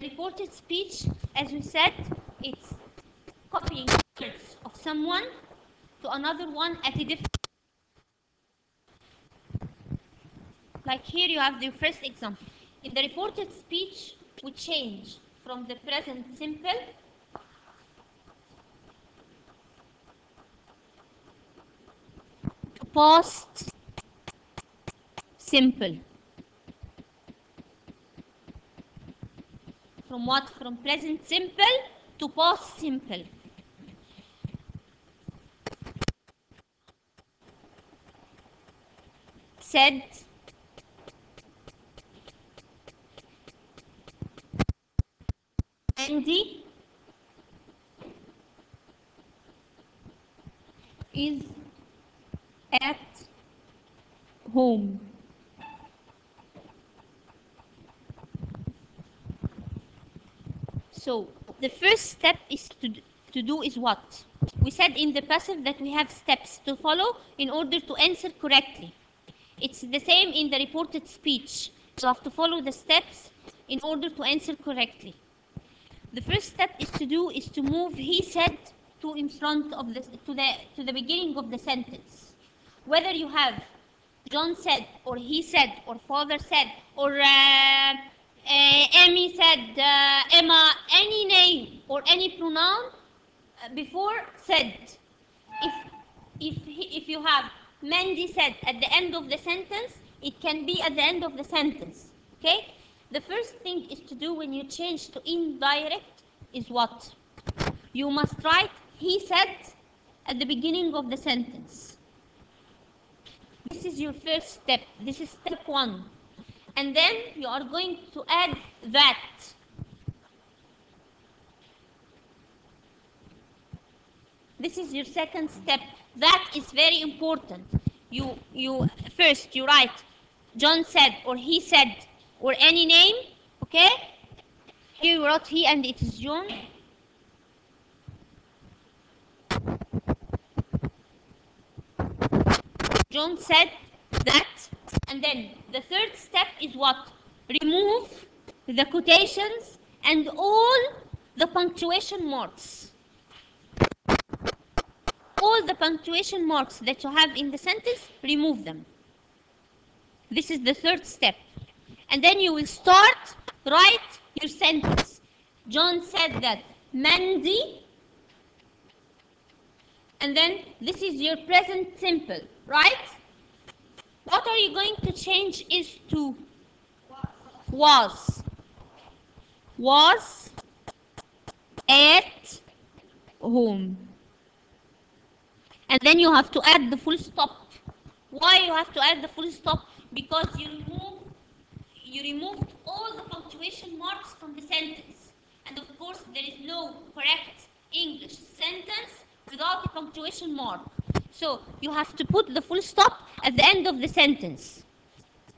Reported speech, as we said, it's copying words of someone to another one at a different. Like here you have the first example. In the reported speech, we change from the present simple to past simple. From what? From present simple to past simple. Said, Andy is at home. So the first step is to do is what? We said in the passive that we have steps to follow in order to answer correctly. It's the same in the reported speech. You have to follow the steps in order to answer correctly. The first step is to move he said to in front of to the beginning of the sentence. Whether you have John said or he said or father said or Amy said, Emma, any name or any pronoun before said. If you have Mandy said at the end of the sentence, it can be at the end of the sentence. Okay? The first thing is to do when you change to indirect is what? You must write he said at the beginning of the sentence. This is your first step. This is step 1. And then you are going to add that. This is your second step. That is very important. You first you write John said or he said or any name, okay? Here you wrote he and it is John. John said that, and then the third step is what? Remove the quotations and all the punctuation marks. All the punctuation marks that you have in the sentence, remove them. This is the third step. And then you will start, write your sentence. John said that Mandy, and then this is your present simple, right? What are you going to change is to was. Was at home. And then you have to add the full stop. Why you have to add the full stop? Because you removed all the punctuation marks from the sentence. And of course, there is no correct English sentence without a punctuation mark. So you have to put the full stop at the end of the sentence.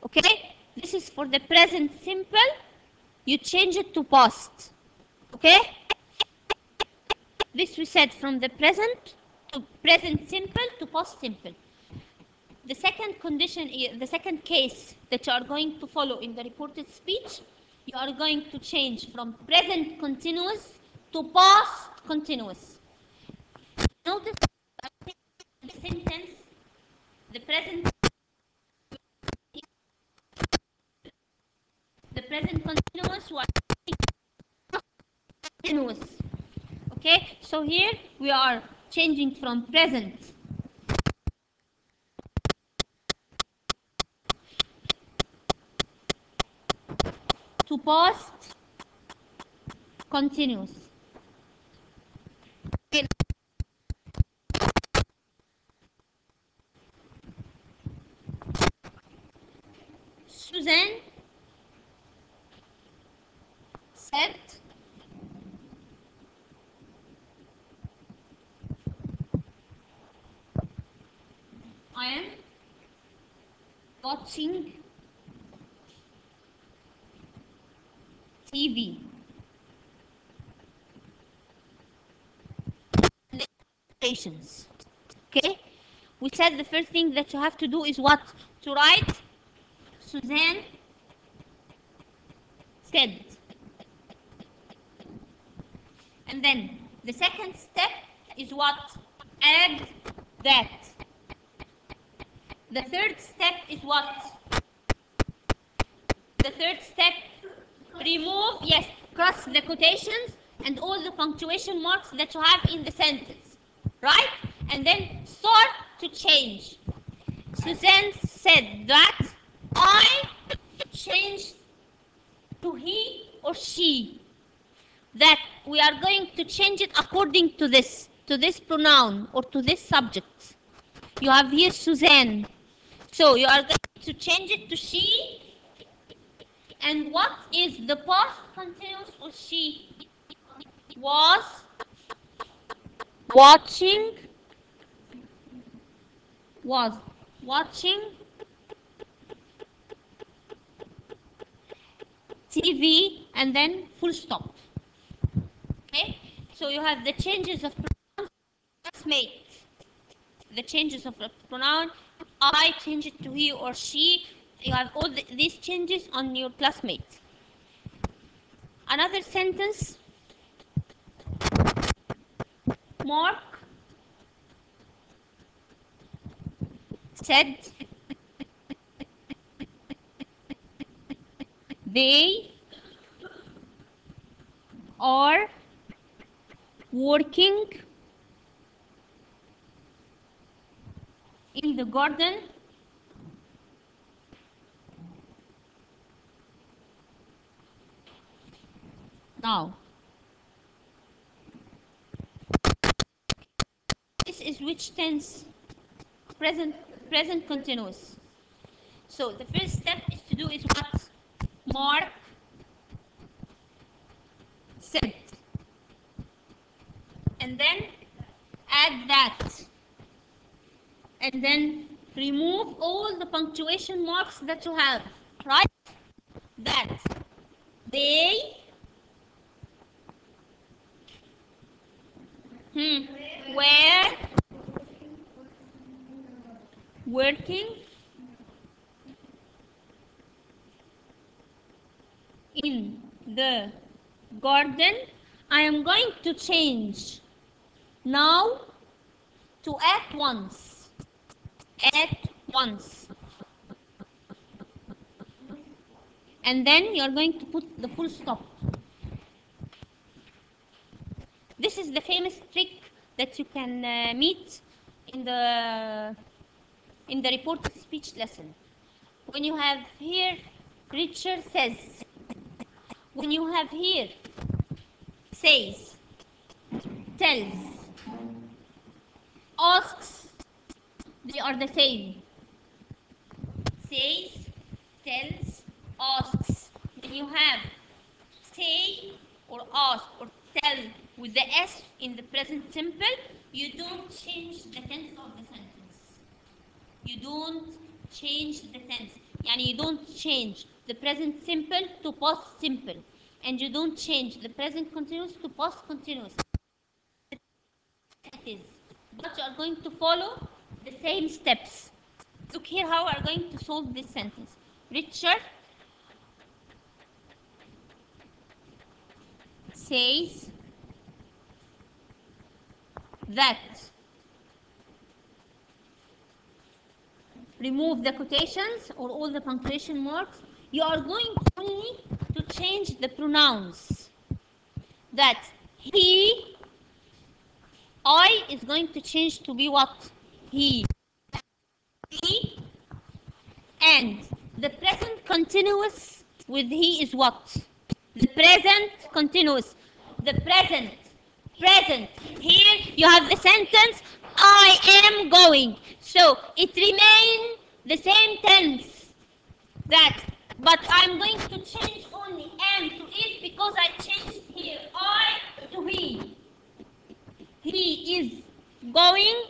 Okay? This is for the present simple. You change it to past. Okay? This we said from the present to present simple to past simple. The second condition, the second case that you are going to follow in the reported speech, you are going to change from present continuous to past continuous. Notice the sentence, the present continuous, continuous. Okay, so here we are changing from present to past continuous. Okay. Suzanne said I am watching TV. Okay, we said the first thing that you have to do is what? To write Suzanne said. And then the second step is what? Add that. The third step is what? The third step, remove, yes, cross the quotations and all the punctuation marks that you have in the sentence, right? And then start to change. Suzanne said that I changed to he or she. That we are going to change it according to this pronoun or to this subject. You have here Suzanne. So you are going to change it to she. And what is the past continuous for she? Was watching TV and then full stop. Okay? So you have the changes of pronouns, classmate. The changes of the pronoun, I change it to he or she. You have all these changes on your classmate. Another sentence. Mark said they are working in the garden now. This is which tense? Present continuous. So the first step is to do is what? Mark said. And then add that. And then remove all the punctuation marks that you have, right? That they were working in the garden. I am going to change now to at once. At once. And then you are going to put the full stop. This is the famous trick that you can meet in the reported speech lesson. When you have here Richard says, when you have here says, tells, asks, they are the same. Says, tells, asks. When you have say or ask or tell with the S in the present simple, you don't change the tense of the sentence. You don't change the tense. Yani you don't change the present simple to past simple. And you don't change the present continuous to past continuous. It is. But you are going to follow the same steps. Look here how we are going to solve this sentence. Richard says that. Remove the quotations or all the punctuation marks. You are going only to change the pronouns. That he, I is going to change to be what? He. And the present continuous with he is what? The present continuous. The present. Here you have the sentence, I am going. So it remains the same tense. That. But I'm going to change only am to is because I changed here I to he. He is going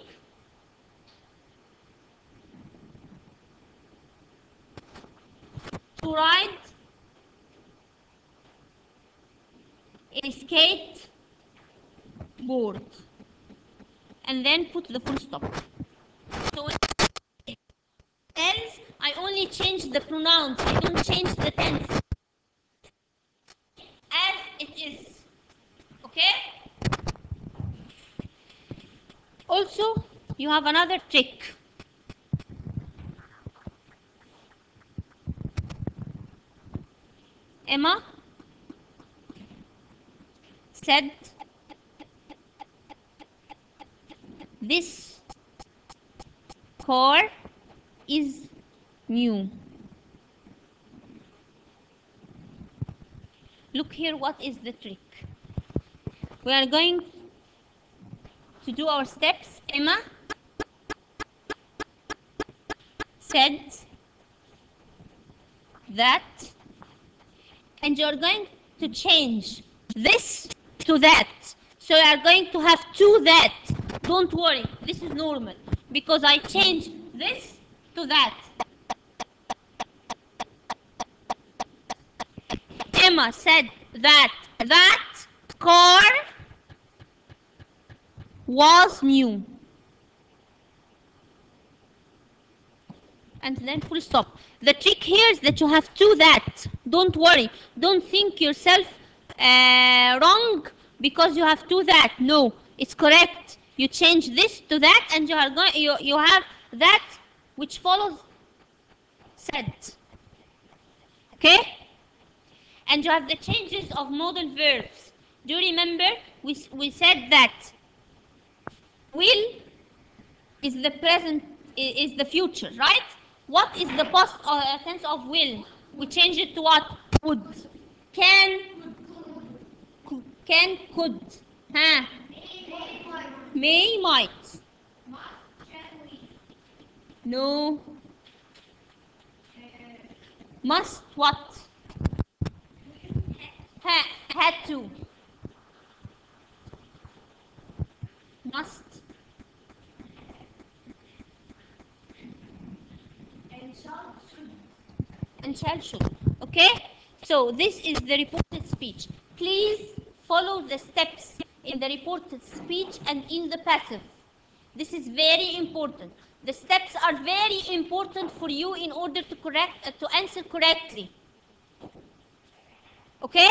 to ride a skateboard. And then put the full stop. So else I only change the pronouns, I don't change the tense. As it is. Okay? also, you have another trick. Emma said, this car is new. Look here, what is the trick? We are going to do our steps. Emma said that, and you're going to change this to that. So you are going to have two that. Don't worry, this is normal because I changed this to that. Emma said that car was new. And then full stop. The trick here is that you have two that. Don't worry. Don't think yourself wrong because you have two that. No, it's correct. You change this to that, and you are going. You have that which follows said. Okay? And you have the changes of modal verbs. Do you remember? We said that will is the present, is the future, right? What is the past tense of will? We change it to what? Would. Can, could. Huh? May, might. No. Must, what? Had to. Must. And shall, should. Okay? So this is the reported speech. Please follow the steps in the reported speech and in the passive. This is very important. The steps are very important for you in order to answer correctly. Okay?